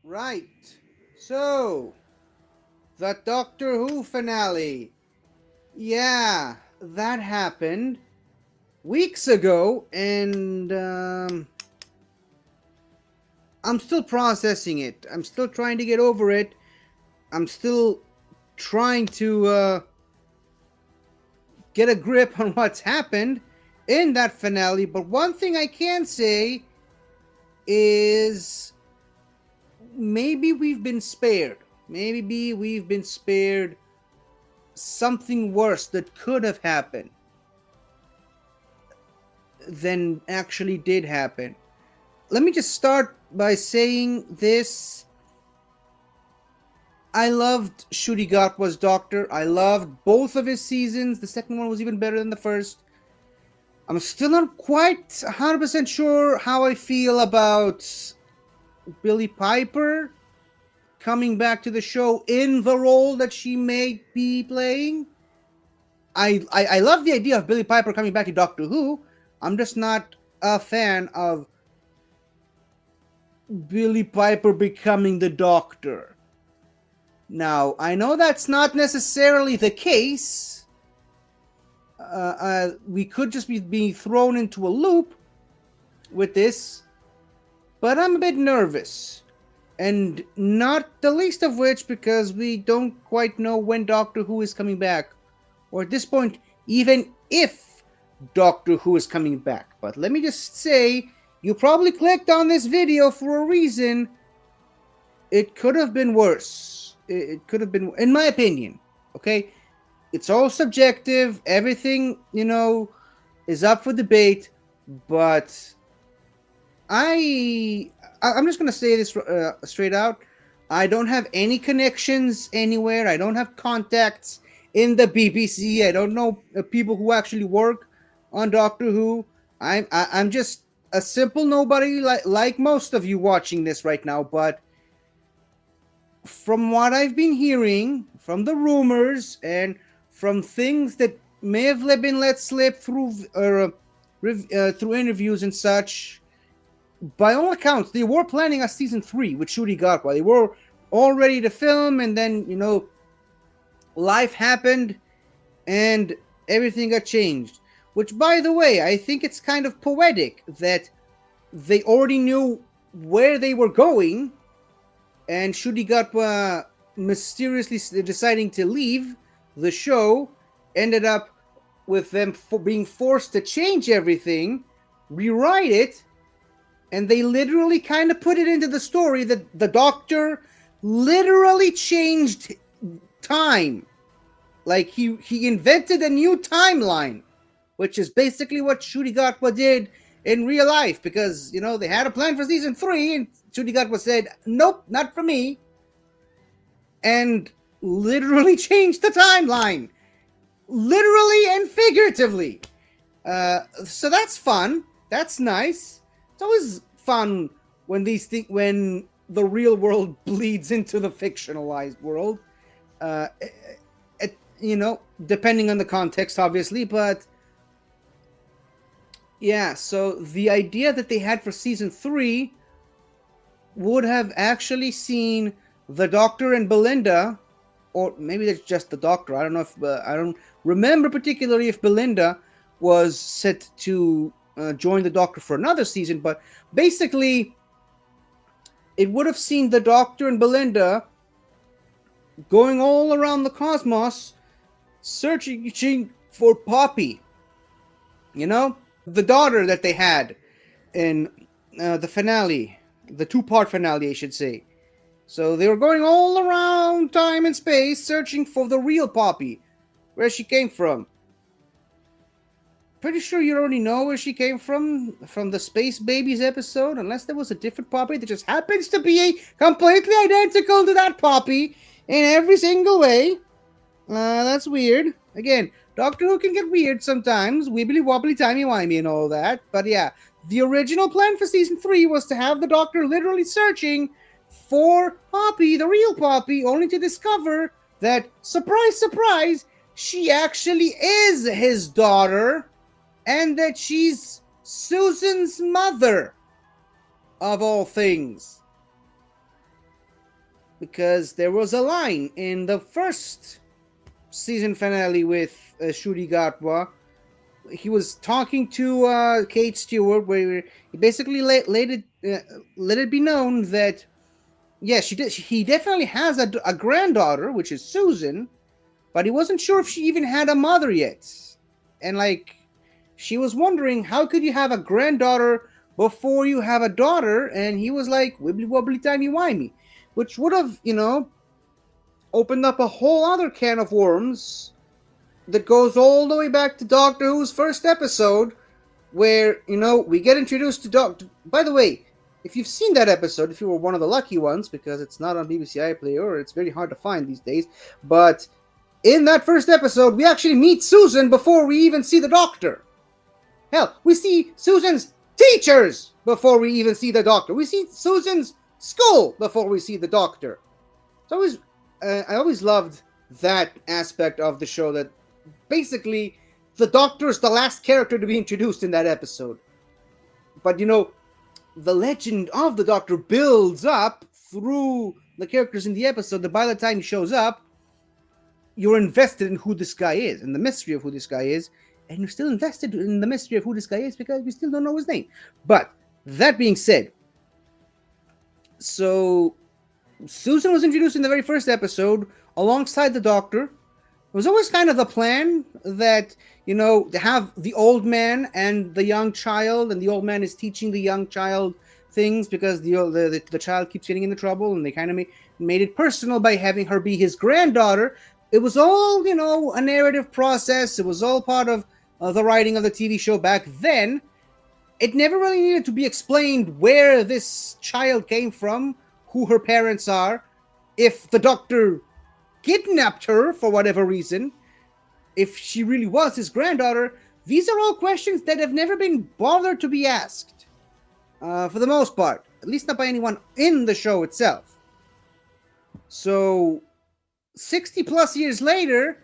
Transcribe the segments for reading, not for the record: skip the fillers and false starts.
Right. So, the Doctor Who finale. Yeah, that happened weeks ago, and I'm still processing it. I'm still trying to get over it. I'm still trying to get a grip on what's happened in that finale. But one thing I can say is maybe we've been spared. Maybe we've been spared something worse that could have happened than actually did happen. Let me just start by saying this. I loved Ncuti Gatwa's Doctor. I loved both of his seasons. The second one was even better than the first. I'm still not quite 100% sure how I feel about Billie Piper coming back to the show in the role that she may be playing. I love the idea of Billie Piper coming back to Doctor Who. I'm just not a fan of Billie Piper becoming the Doctor. Now, I know that's not necessarily the case. We could just be being thrown into a loop with this, but I'm a bit nervous. And not the least of which because we don't quite know when Doctor Who is coming back. Or at this point, even if Doctor Who is coming back. But let me just say, you probably clicked on this video for a reason. It could have been worse. It could have been, in my opinion. Okay? It's all subjective. Everything, is up for debate. But I'm just going to say this straight out. I don't have any connections anywhere. I don't have contacts in the BBC. I don't know people who actually work on Doctor Who. I'm just a simple nobody like most of you watching this right now. But from what I've been hearing, from the rumors and from things that may have been let slip through through interviews and such, by all accounts, they were planning a season 3 with Ncuti Gatwa. They were all ready to film, and then, life happened and everything got changed. Which, by the way, I think it's kind of poetic that they already knew where they were going, and Ncuti Gatwa mysteriously deciding to leave the show ended up with them being forced to change everything, rewrite it, and they literally kind of put it into the story that the Doctor literally changed time. Like he invented a new timeline, which is basically what Ncuti Gatwa did in real life, because, they had a plan for season 3, and Ncuti Gatwa said, nope, not for me, and literally changed the timeline. Literally and figuratively. So that's fun. That's nice. It's always fun when when the real world bleeds into the fictionalized world. Depending on the context, obviously, but yeah, so the idea that they had for season 3 would have actually seen the Doctor and Belinda, or maybe that's just the Doctor. I don't know if I don't remember particularly if Belinda was set to join the Doctor for another season, but basically it would have seen the Doctor and Belinda going all around the cosmos searching for Poppy. The daughter that they had in the finale, the 2-part finale, I should say. So they were going all around time and space searching for the real Poppy, where she came from. Pretty sure you already know where she came from the Space Babies episode, unless there was a different Poppy that just happens to be completely identical to that Poppy in every single way. That's weird. Again, Doctor Who can get weird sometimes, wibbly wobbly timey wimey and all that. But yeah, the original plan for season 3 was to have the Doctor literally searching for Poppy, the real Poppy, only to discover that, surprise, surprise, she actually is his daughter, and that she's Susan's mother, of all things. because there was a line in the first season finale with Shuri Gatwa. He was talking to Kate Stewart, where he basically let it be known that yeah, he definitely has a granddaughter, which is Susan, but he wasn't sure if she even had a mother yet. And like, she was wondering, how could you have a granddaughter before you have a daughter? And he was like, wibbly wobbly timey wimey, which would have, opened up a whole other can of worms that goes all the way back to Doctor Who's first episode, where, we get introduced to Doctor. By the way, if you've seen that episode, if you were one of the lucky ones, because it's not on BBC iPlayer, or it's very hard to find these days, but in that first episode, we actually meet Susan before we even see the Doctor. Hell, we see Susan's teachers before we even see the Doctor. We see Susan's school before we see the Doctor. So I always loved that aspect of the show, that basically the Doctor is the last character to be introduced in that episode. But the legend of the Doctor builds up through the characters in the episode, that by the time he shows up, you're invested in who this guy is, and the mystery of who this guy is, and you're still invested in the mystery of who this guy is because we still don't know his name. But that being said, so Susan was introduced in the very first episode alongside the Doctor. It was always kind of the plan that, to have the old man and the young child, and the old man is teaching the young child things because the child keeps getting into trouble, and they kind of made it personal by having her be his granddaughter. It was all, a narrative process. It was all part of the writing of the TV show back then. It never really needed to be explained where this child came from, who her parents are, if the Doctor kidnapped her for whatever reason, if she really was his granddaughter. These are all questions that have never been bothered to be asked, for the most part, at least not by anyone in the show itself. So 60 plus years later,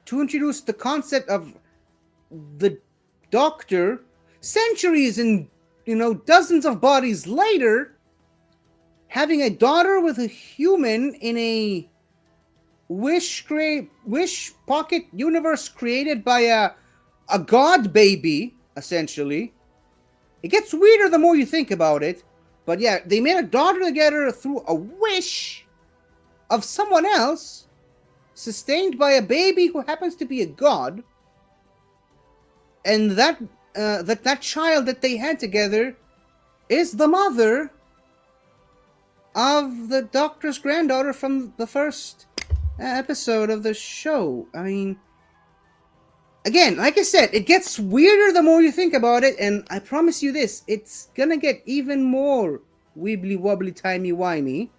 to introduce the concept of the Doctor, centuries and dozens of bodies later, having a daughter with a human in a wish pocket universe created by a god baby, essentially. It gets weirder the more you think about it. But yeah, they made a daughter together through a wish of someone else, sustained by a baby who happens to be a god. And that child that they had together is the mother of the Doctor's granddaughter from the first episode of the show. I mean, again, like I said, it gets weirder the more you think about it, and I promise you this, it's gonna get even more wibbly wobbly timey wimey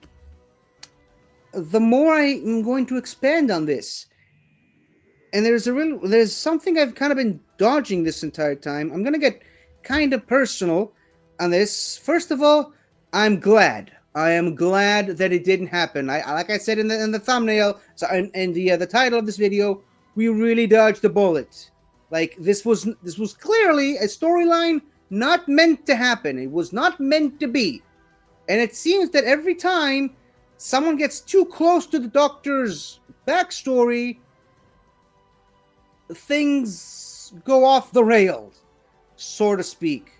the more I'm going to expand on this. And there's something I've kind of been dodging this entire time. I'm gonna get kind of personal on this. First of all, I'm glad. I am glad that it didn't happen. Like I said in the thumbnail, so in the title of this video, we really dodged the bullet. Like, this was clearly a storyline not meant to happen. It was not meant to be. And it seems that every time someone gets too close to the Doctor's backstory, things go off the rails, so to speak.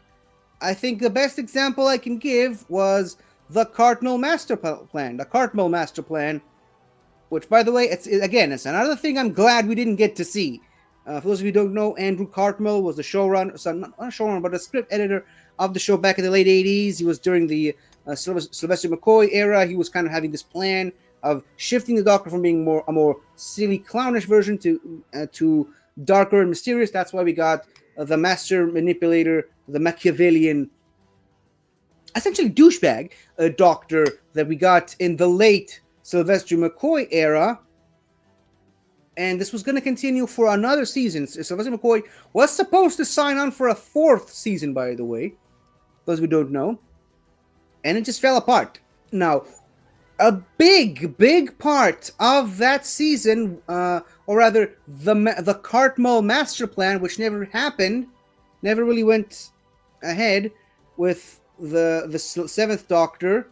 I think the best example I can give was the Cartmel Master Plan. The Cartmel Master Plan, which, by the way, it's another thing I'm glad we didn't get to see. For those of you who don't know, Andrew Cartmel was the showrunner, not a showrunner, but a script editor of the show back in the late 80s. He was during the Sylvester McCoy era. He was kind of having this plan of shifting the Doctor from being a more silly, clownish version to darker and mysterious. That's why we got the Master Manipulator, the Machiavellian, essentially douchebag Doctor that we got in the late Sylvester McCoy era. And this was going to continue for another season. Sylvester McCoy was supposed to sign on for a 4th season, by the way, those we don't know. And it just fell apart. Now, a big part of that season, or rather, the Cartmel Master Plan, which never happened, never really went ahead with the 7th Doctor,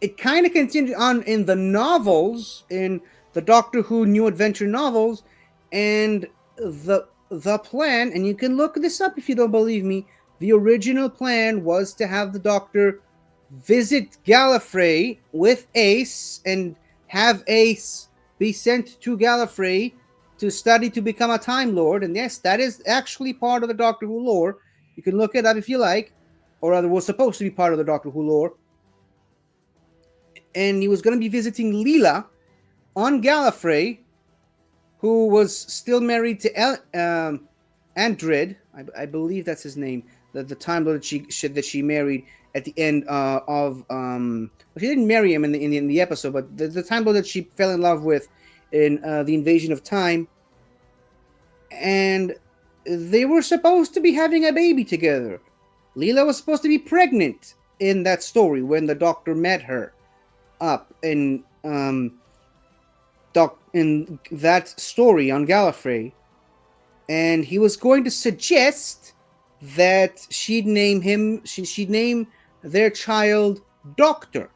it kind of continued on in the novels, in the Doctor Who New Adventure novels, and the plan, and you can look this up if you don't believe me. The original plan was to have the Doctor visit Gallifrey with Ace and have Ace be sent to Gallifrey to study to become a Time Lord. And yes, that is actually part of the Doctor Who lore. You can look it up if you like, or rather, was supposed to be part of the Doctor Who lore. And he was going to be visiting Leela on Gallifrey, who was still married to Andred. I believe that's his name. The Time Lord that she married at the end of she didn't marry him in the episode, but the Time Lord that she fell in love with in the Invasion of Time, and they were supposed to be having a baby together. Leela was supposed to be pregnant in that story when the Doctor met her up in that story on Gallifrey, and he was going to suggest that she'd name their child Doctor.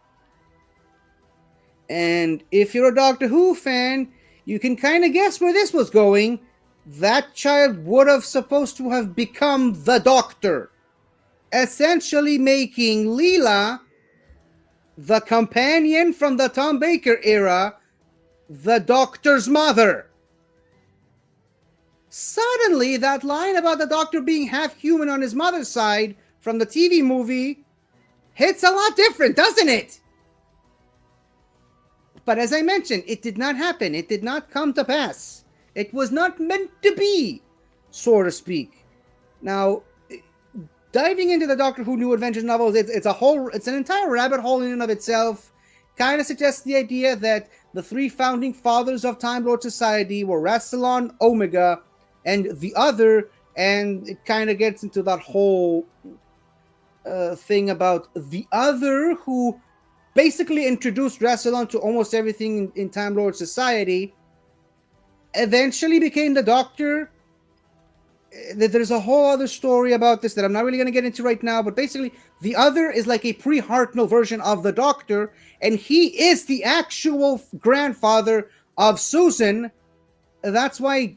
And if you're a Doctor Who fan, you can kind of guess where this was going. That child would have supposed to have become the Doctor, essentially making Leela, the companion from the Tom Baker era, the Doctor's mother. Suddenly, that line about the Doctor being half human on his mother's side from the TV movie hits a lot different, doesn't it? But as I mentioned, it did not happen. It did not come to pass. It was not meant to be, so to speak. Now, diving into the Doctor Who New Adventures novels, it's an entire rabbit hole in and of itself. Kind of suggests the idea that the three founding fathers of Time Lord Society were Rassilon, Omega, and the other, and it kind of gets into that whole thing about the other, who basically introduced Rassilon to almost everything in Time Lord Society, eventually became the Doctor. There's a whole other story about this that I'm not really going to get into right now, but basically the other is like a pre-Hartnell version of the Doctor, and he is the actual grandfather of Susan. That's why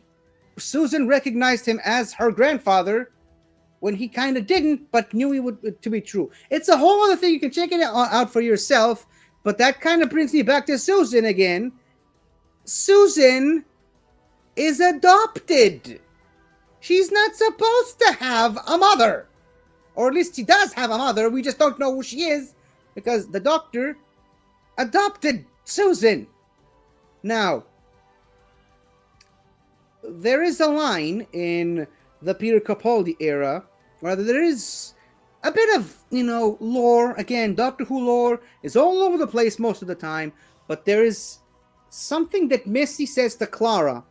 Susan recognized him as her grandfather when he kind of didn't, but knew he would to be true. It's a whole other thing. You can check it out for yourself, but that kind of brings me back to Susan again. Susan is adopted. She's not supposed to have a mother. Or at least she does have a mother. We just don't know who she is because the Doctor adopted Susan. Now, there is a line in the Peter Capaldi era, rather there is a bit of, lore. Again, Doctor Who lore is all over the place most of the time, but there is something that Missy says to Clara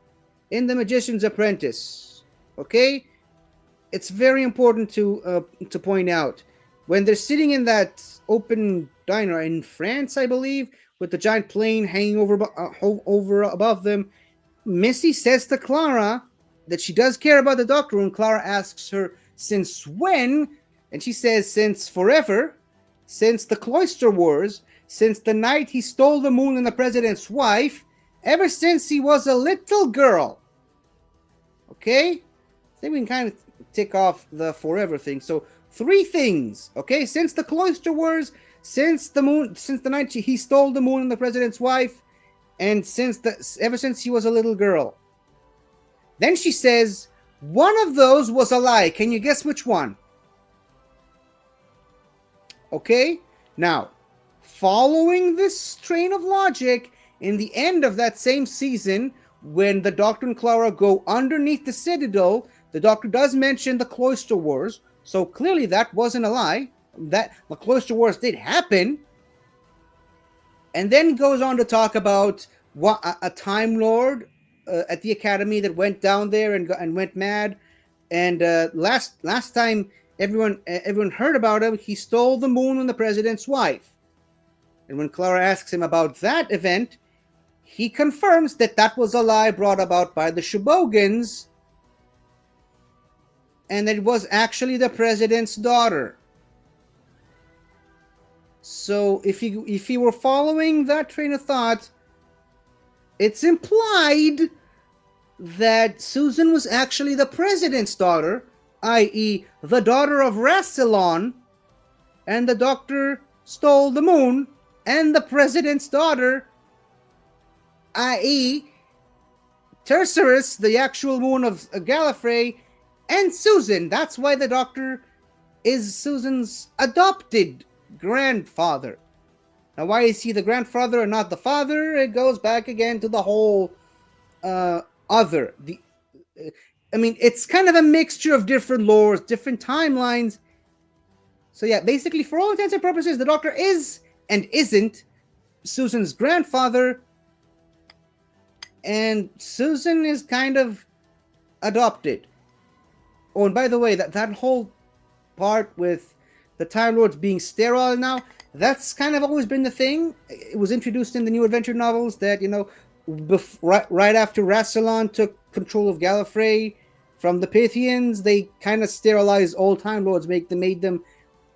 in The Magician's Apprentice. Okay? It's very important to point out. When they're sitting in that open diner in France, I believe, with the giant plane hanging over above them, Missy says to Clara that she does care about the Doctor, and Clara asks her, since when? And she says, since forever, since the Cloister Wars, since the night he stole the moon and the president's wife, ever since he was a little girl. Okay? I think we can kind of tick off the forever thing. So 3 things, okay? Since the Cloister Wars, since the night he stole the moon and the president's wife, and ever since he was a little girl. Then she says, one of those was a lie. Can you guess which one? Okay? Now, following this train of logic, in the end of that same season, when the Doctor and Clara go underneath the Citadel, the Doctor does mention the Cloister Wars, so clearly that wasn't a lie. That the Cloister Wars did happen. And then goes on to talk about what a Time Lord at the Academy that went down there and went mad. And last time everyone heard about him, he stole the moon and the president's wife. And when Clara asks him about that event, he confirms that was a lie brought about by the Shobogans, and that it was actually the president's daughter. So if you were following that train of thought, it's implied that Susan was actually the president's daughter, i.e., the daughter of Rassilon, and the doctor stole the moon, and the president's daughter, i.e., Tercerus, the actual moon of Gallifrey, and Susan. That's why the doctor is Susan's adopted grandfather. Now, why is he the grandfather and not the father? It goes back again to the whole other. I mean, it's kind of a mixture of different lores, different timelines. So yeah, basically, for all intents and purposes, the Doctor is and isn't Susan's grandfather, and Susan is kind of adopted. Oh, and by the way, that whole part with the Time Lords being sterile now, that's kind of always been the thing. It was introduced in the New Adventure novels that, right after Rassilon took control of Gallifrey from the Pythians, they kind of sterilized all Time Lords, made them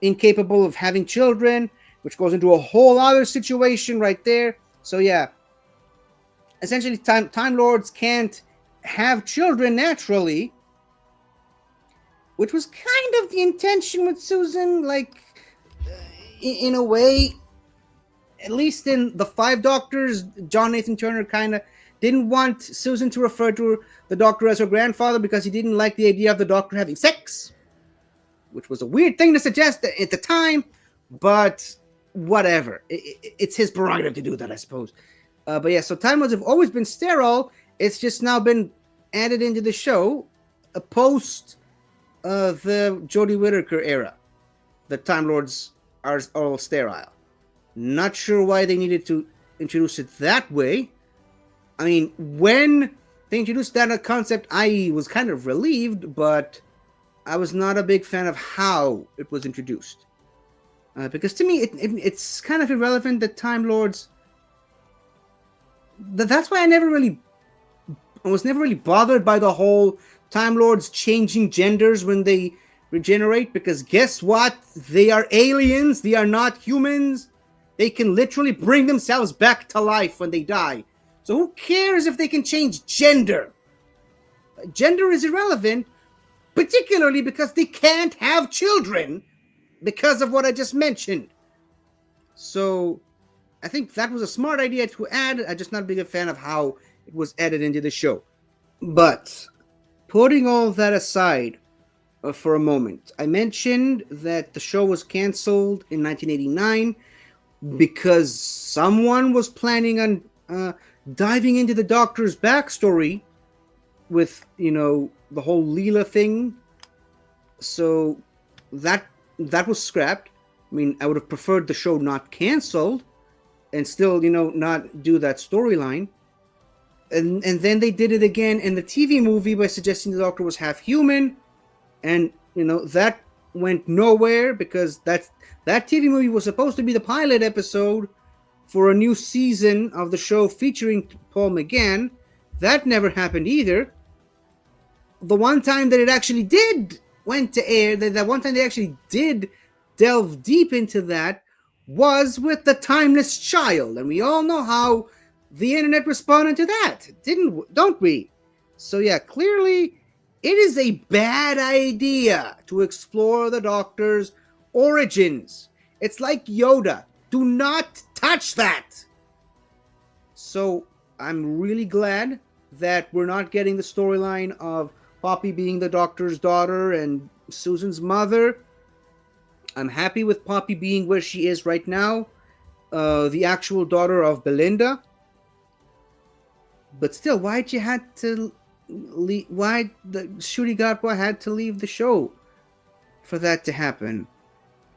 incapable of having children, which goes into a whole other situation right there. So yeah, essentially, Time Lords can't have children naturally, which was kind of the intention with Susan, like, in a way. At least in the Five Doctors, John Nathan Turner kind of didn't want Susan to refer to the Doctor as her grandfather because he didn't like the idea of the Doctor having sex, which was a weird thing to suggest at the time, but whatever. It's his prerogative to do that, I suppose. But yeah, so Time Lords have always been sterile. It's just now been added into the show post the Jodie Whittaker era. The Time Lords are all sterile. Not sure why they needed to introduce it that way. I mean, when they introduced that concept, I was kind of relieved, but I was not a big fan of how it was introduced. Because to me, it's kind of irrelevant that Time Lords... That's why I was never really bothered by the whole Time Lords changing genders when they regenerate, because guess what? They are aliens, they are not humans. They can literally bring themselves back to life when they die. So who cares if they can change gender? Gender is irrelevant, particularly because they can't have children because of what I just mentioned. So I think that was a smart idea to add. I'm just not a big fan of how it was added into the show. But putting all that aside for a moment, I mentioned that the show was canceled in 1989 because someone was planning on diving into the Doctor's backstory with, the whole Leela thing. So that was scrapped. I mean, I would have preferred the show not canceled and still, not do that storyline. And then they did it again in the TV movie by suggesting the Doctor was half human. And, that went nowhere because that TV movie was supposed to be the pilot episode for a new season of the show featuring Paul McGann. That never happened either. The one time that it actually did went to air, that one time they actually did delve deep into that, was with The Timeless Child. And we all know how the internet responded to that, don't we? So yeah, clearly it is a bad idea to explore the Doctor's origins. It's like Yoda. Do not touch that. So I'm really glad that we're not getting the storyline of Poppy being the Doctor's daughter and Susan's mother. I'm happy with Poppy being where she is right now, the actual daughter of Belinda. But still, why'd you had to leave? Why the Shooty Godboy had to leave the show for that to happen?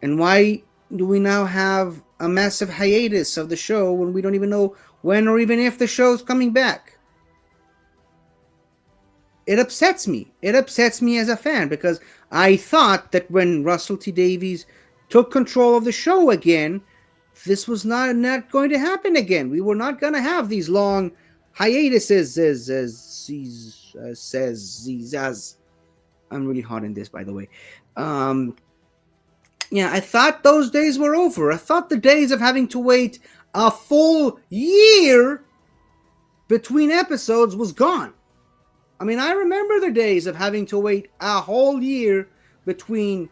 And why do we now have a massive hiatus of the show when we don't even know when or even if the show's coming back? It upsets me. It upsets me as a fan because I thought that when Russell T Davies took control of the show again, this was not going to happen again. We were not going to have these long hiatuses, as I'm really hot in this, by the way. Yeah, I thought those days were over. I thought the days of having to wait a full year between episodes was gone. I mean, I remember the days of having to wait a whole year between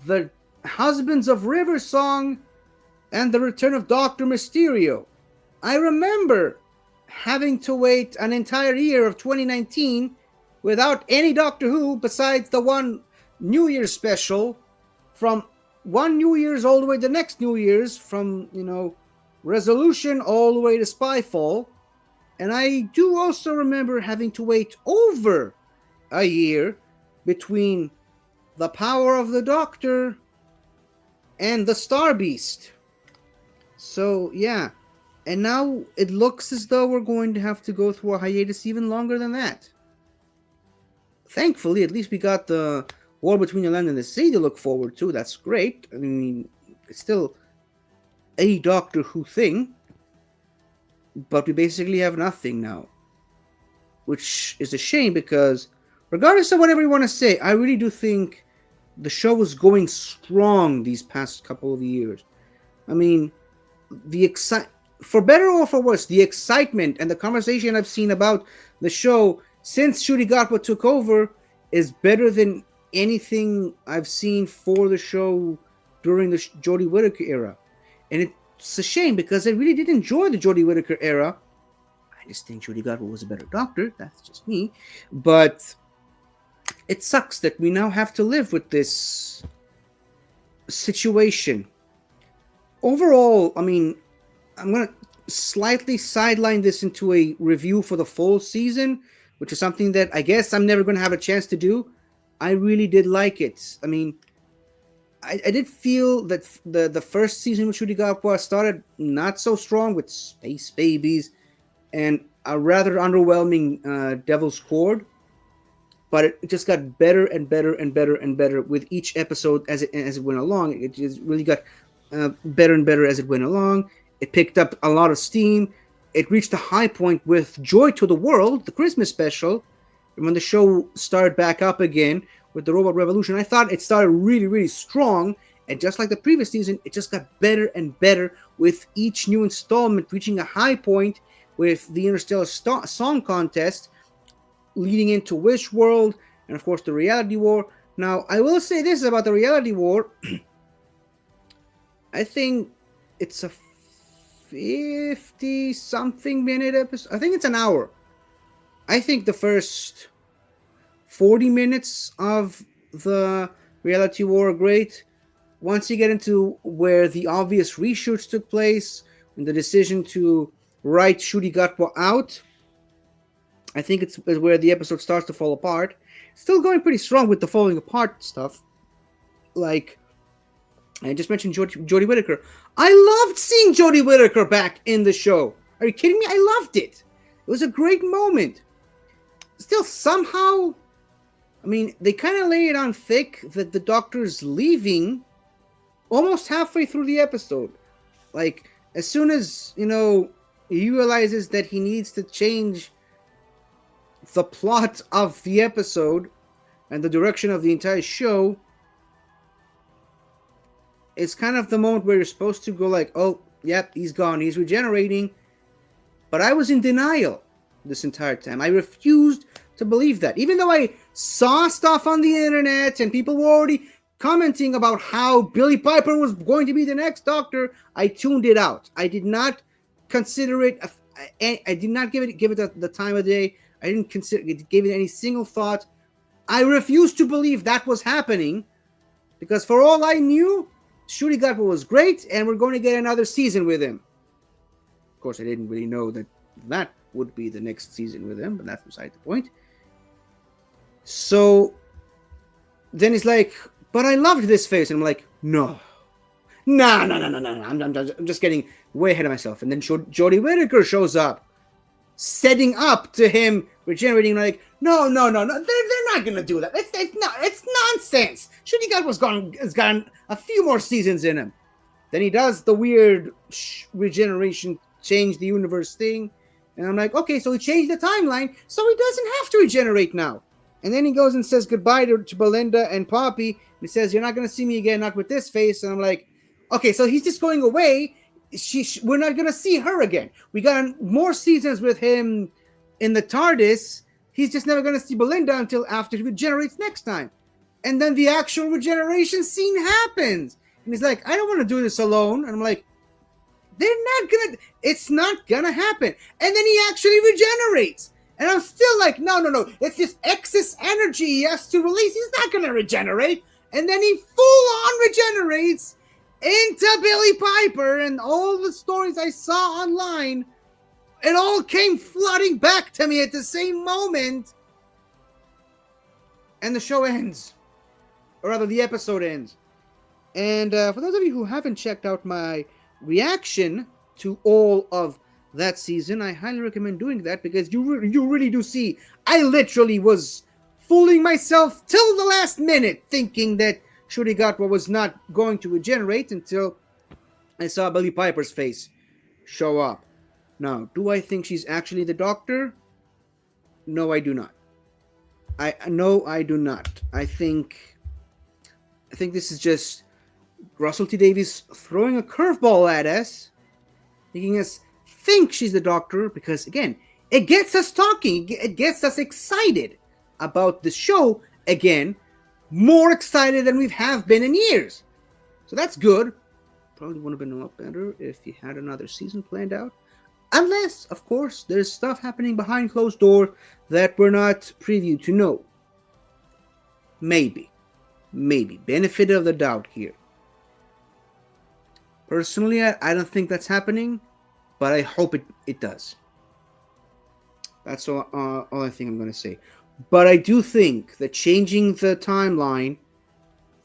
the Husbands of River song and the return of Dr. Mysterio. I remember having to wait an entire year of 2019 without any Doctor Who besides the one New Year's special from one New Year's all the way to the next New Year's, from, Resolution all the way to Spyfall. And I do also remember having to wait over a year between The Power of the Doctor and The Star Beast. So, yeah. And now it looks as though we're going to have to go through a hiatus even longer than that. Thankfully, at least we got the War Between the Land and the Sea to look forward to. That's great. I mean, it's still a Doctor Who thing. But we basically have nothing now. Which is a shame because, regardless of whatever you want to say, I really do think the show was going strong these past couple of years. I mean, for better or for worse, the excitement and the conversation I've seen about the show since Shuri Gatwa took over is better than anything I've seen for the show during the Jodie Whittaker era. And it's a shame because I really did enjoy the Jodie Whittaker era. I just think Shuri Gatwa was a better Doctor. That's just me. But it sucks that we now have to live with this situation. Overall, I mean, I'm going to slightly sideline this into a review for the full season, which is something that I guess I'm never going to have a chance to do. I really did like it. I mean, I did feel that the first season with Shuri Gatwa started not so strong with Space Babies and a rather underwhelming Devil's Cord, but it just got better and better and better and better with each episode as it went along. It just really got better and better as it went along. It picked up a lot of steam. It reached a high point with Joy to the World, the Christmas special, and when the show started back up again with the Robot Revolution, I thought it started really, really strong. And just like the previous season, it just got better and better with each new installment reaching a high point with the Interstellar Song Contest leading into Wish World and, of course, the Reality War. Now, I will say this about the Reality War. I think it's a 50-something minute episode. I think it's an hour. I think the first 40 minutes of the Reality War are great. Once you get into where the obvious reshoots took place and the decision to write Shuri Gatwa out, I think it's where the episode starts to fall apart. Still going pretty strong with the falling apart stuff. Like, I just mentioned Jodie Whittaker. I loved seeing Jodie Whittaker back in the show. Are you kidding me? I loved it. It was a great moment. Still, somehow, I mean, they kind of lay it on thick that the Doctor's leaving almost halfway through the episode. Like, as soon as, he realizes that he needs to change the plot of the episode and the direction of the entire show, it's kind of the moment where you're supposed to go like, oh, yep, he's gone, he's regenerating. But I was in denial this entire time. I refused to believe that. Even though I saw stuff on the internet and people were already commenting about how Billy Piper was going to be the next Doctor, I tuned it out. I did not consider it. I did not give it the time of day. I didn't give it any single thought. I refused to believe that was happening because for all I knew, Shuri Gatwa was great and we're going to get another season with him. Of course, I didn't really know that would be the next season with him, but that's beside the point. So then he's like, but I loved this face. And I'm like, no. I'm just getting way ahead of myself. And then Jodie Whittaker shows up, setting up to him regenerating. Like, no. They're not going to do that. It's nonsense. Shuri Gatwa's has gotten a few more seasons in him. Then he does the weird regeneration, change the universe thing. And I'm like, okay, so he changed the timeline, so he doesn't have to regenerate now. And then he goes and says goodbye to Belinda and Poppy. And he says, "You're not going to see me again, not with this face." And I'm like, okay, so he's just going away. We're not going to see her again. We got more seasons with him in the TARDIS. He's just never going to see Belinda until after he regenerates next time. And then the actual regeneration scene happens. And he's like, "I don't want to do this alone." And I'm like, it's not gonna happen. And then he actually regenerates. And I'm still like, no. It's just excess energy he has to release. He's not gonna regenerate. And then he full on regenerates into Billy Piper. And all the stories I saw online, it all came flooding back to me at the same moment. And the show ends. Or rather, the episode ends. And for those of you who haven't checked out my reaction to all of that season, I highly recommend doing that, because you really do see I literally was fooling myself till the last minute thinking that Shurigatwa was not going to regenerate until I saw Billy Piper's face show up. Now, do I think she's actually the Doctor? No, I do not. I do not. I think this is just Russell T Davies throwing a curveball at us, making us think she's the Doctor, because, again, it gets us talking. It gets us excited about the show again, more excited than we have been in years. So that's good. Probably would have been a lot better if you had another season planned out. Unless, of course, there's stuff happening behind closed doors that we're not privy to know. Maybe. Benefit of the doubt here. Personally, I don't think that's happening, but I hope it does. That's all I think I'm going to say. But I do think that changing the timeline,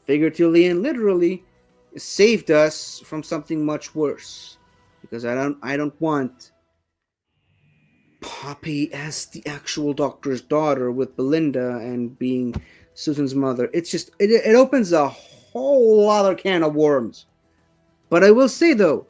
figuratively and literally, saved us from something much worse. Because I don't want Poppy as the actual Doctor's daughter with Belinda and being Susan's mother. It's just, it opens a whole other can of worms. But I will say, though,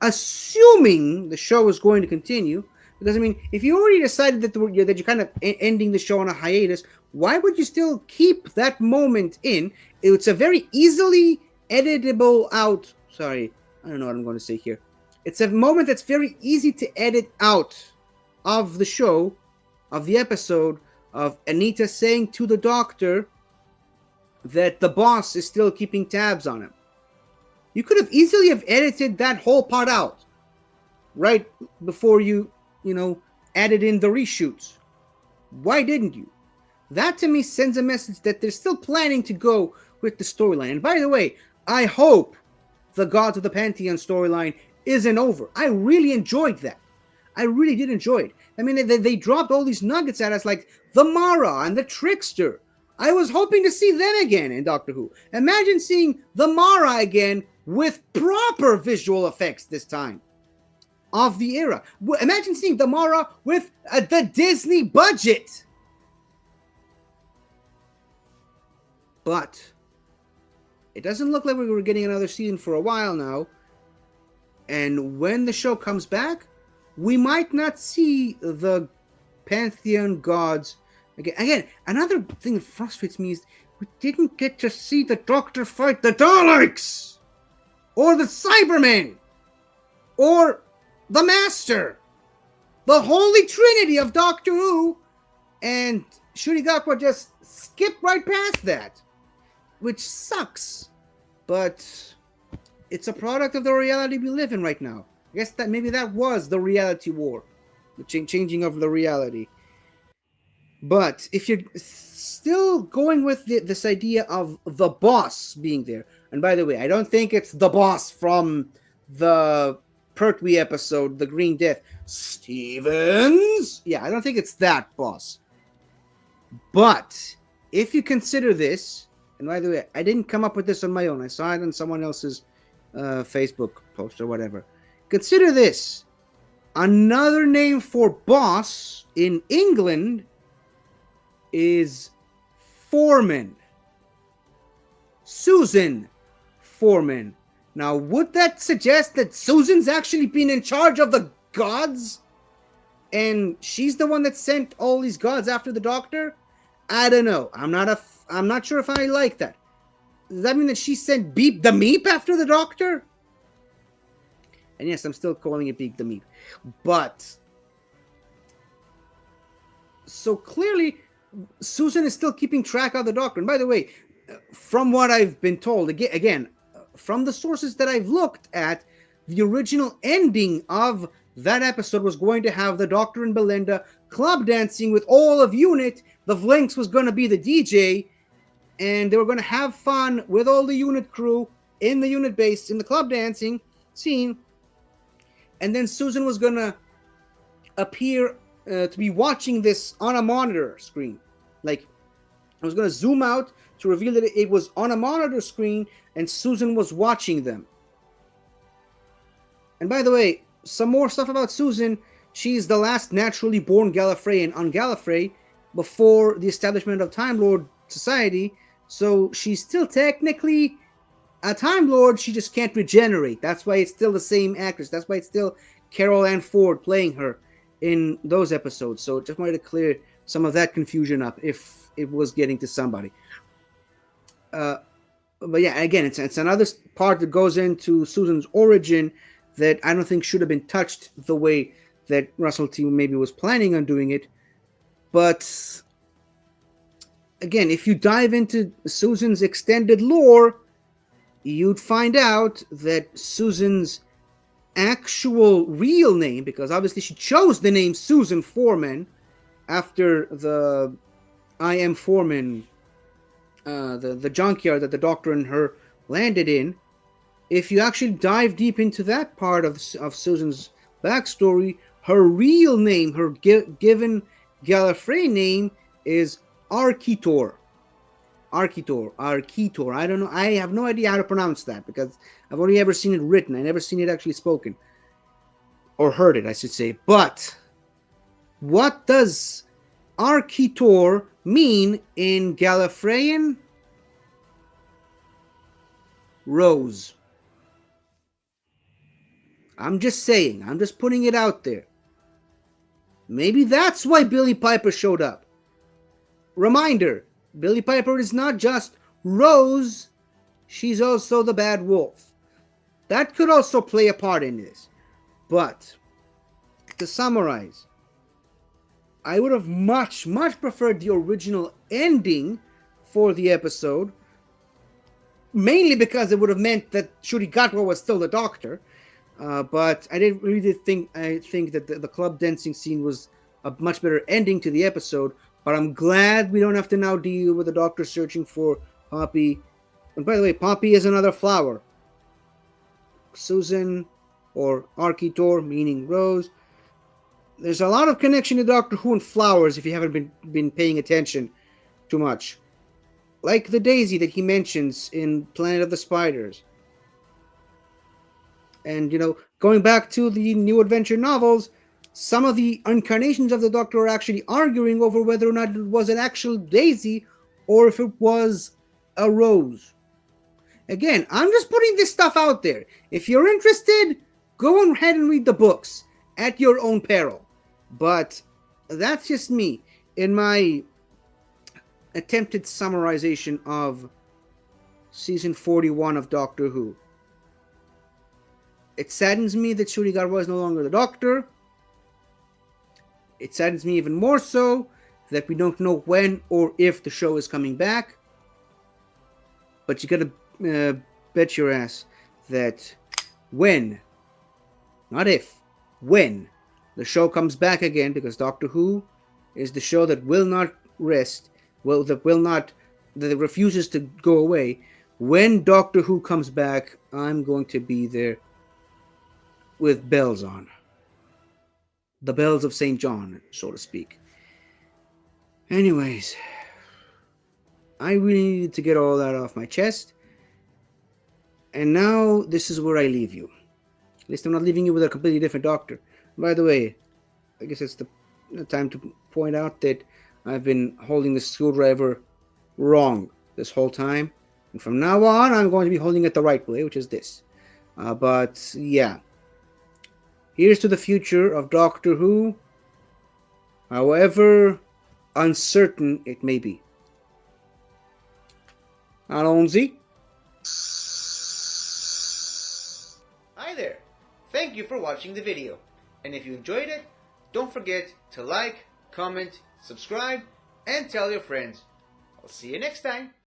assuming the show is going to continue, because, I mean, if you already decided that you're kind of ending the show on a hiatus, why would you still keep that moment in? It's a very easily editable out. Sorry, I don't know what I'm going to say here. It's a moment that's very easy to edit out of the show, of the episode, of Anita saying to the Doctor that the boss is still keeping tabs on him. You could have easily have edited that whole part out right before you added in the reshoots. Why didn't you? That to me sends a message that they're still planning to go with the storyline. And by the way, I hope the Gods of the Pantheon storyline isn't over. I really enjoyed that. I really did enjoy it. I mean, they dropped all these nuggets at us, like the Mara and the Trickster. I was hoping to see them again in Doctor Who. Imagine seeing the Mara again with proper visual effects this time of the era. Imagine seeing the Mara with the Disney budget. But it doesn't look like we were getting another season for a while now. And when the show comes back, we might not see the Pantheon gods again. Again, another thing that frustrates me is we didn't get to see the Doctor fight the Daleks, or the Cybermen, or the Master, the Holy Trinity of Doctor Who, and Shurigatwa just skipped right past that, which sucks. But it's a product of the reality we live in right now. I guess that maybe that was the reality war, the changing of the reality. But if you're still going with this idea of the boss being there, and by the way, I don't think it's the boss from the Pertwee episode, The Green Death, Stevens. Yeah, I don't think it's that boss. But if you consider this, and by the way, I didn't come up with this on my own. I saw it on someone else's Facebook post or whatever. Consider this. Another name for boss in England is Foreman. Susan Foreman. Now, would that suggest that Susan's actually been in charge of the gods? and she's the one that sent all these gods after the Doctor. I don't know. I'm not sure if I like that. Does that mean that she sent Beep the Meep after the Doctor? And yes, I'm still calling it Beep the Meep. But so clearly Susan is still keeping track of the Doctor. And by the way, from what I've been told, again, from the sources that I've looked at, the original ending of that episode was going to have the Doctor and Belinda club dancing with all of Unit. The Vlinks was going to be the DJ, and they were going to have fun with all the Unit crew in the Unit base in the club dancing scene. And then Susan was going to appear to be watching this on a monitor screen. Like, I was going to zoom out to reveal that it was on a monitor screen and Susan was watching them. And by the way, some more stuff about Susan. She's the last naturally born Gallifreyan on Gallifrey before the establishment of Time Lord Society. So she's still technically a Time Lord. She just can't regenerate. That's why it's still the same actress. That's why it's still Carol Ann Ford playing her in those episodes. So just wanted to clear some of that confusion up if it was getting to somebody. But yeah, again, it's another part that goes into Susan's origin that I don't think should have been touched the way that Russell T maybe was planning on doing it. But again, if you dive into Susan's extended lore, you'd find out that Susan's actual real name, because obviously she chose the name Susan Foreman after the I Am Foreman, the junkyard that the Doctor and her landed in. If you actually dive deep into that part of Susan's backstory, her real name, her given Gallifrey name, is Arkitor. Arkitor. I don't know. I have no idea how to pronounce that because I've only ever seen it written. I never seen it actually spoken. Or heard it, I should say. But what does Arkitor mean in Gallifreyan? Rose. I'm just saying. I'm just putting it out there. Maybe that's why Billie Piper showed up. Reminder, Billie Piper is not just Rose, she's also the Bad Wolf. That could also play a part in this. But, to summarize, I would have much preferred the original ending for the episode, mainly because it would have meant that Ncuti Gatwa was still the Doctor. But I didn't really think that the club dancing scene was a much better ending to the episode. But I'm glad we don't have to now deal with the Doctor searching for Poppy. And by the way, Poppy is another flower. Susan, or Arkitor, meaning Rose. There's a lot of connection to Doctor Who and flowers if you haven't been paying attention too much. Like the daisy that he mentions in Planet of the Spiders. And, going back to the New Adventure novels, some of the incarnations of the Doctor are actually arguing over whether or not it was an actual daisy or if it was a rose. Again, I'm just putting this stuff out there. If you're interested, go ahead and read the books at your own peril. But that's just me in my attempted summarization of season 41 of Doctor Who. It saddens me that Ncuti Gatwa is no longer the Doctor. It saddens me even more so that we don't know when or if the show is coming back. But you gotta bet your ass that when, not if, when the show comes back again, because Doctor Who is the show that will not rest, that refuses to go away. When Doctor Who comes back, I'm going to be there with bells on. The bells of St. John, so to speak. Anyways, I really needed to get all that off my chest. And now this is where I leave you. At least I'm not leaving you with a completely different Doctor. By the way, I guess it's the time to point out that I've been holding the screwdriver wrong this whole time. And from now on, I'm going to be holding it the right way, which is this. But yeah. Here's to the future of Doctor Who however uncertain it may be. Alonzi? Hi there! Thank you for watching the video. And if you enjoyed it, don't forget to like, comment, subscribe, and tell your friends. I'll see you next time.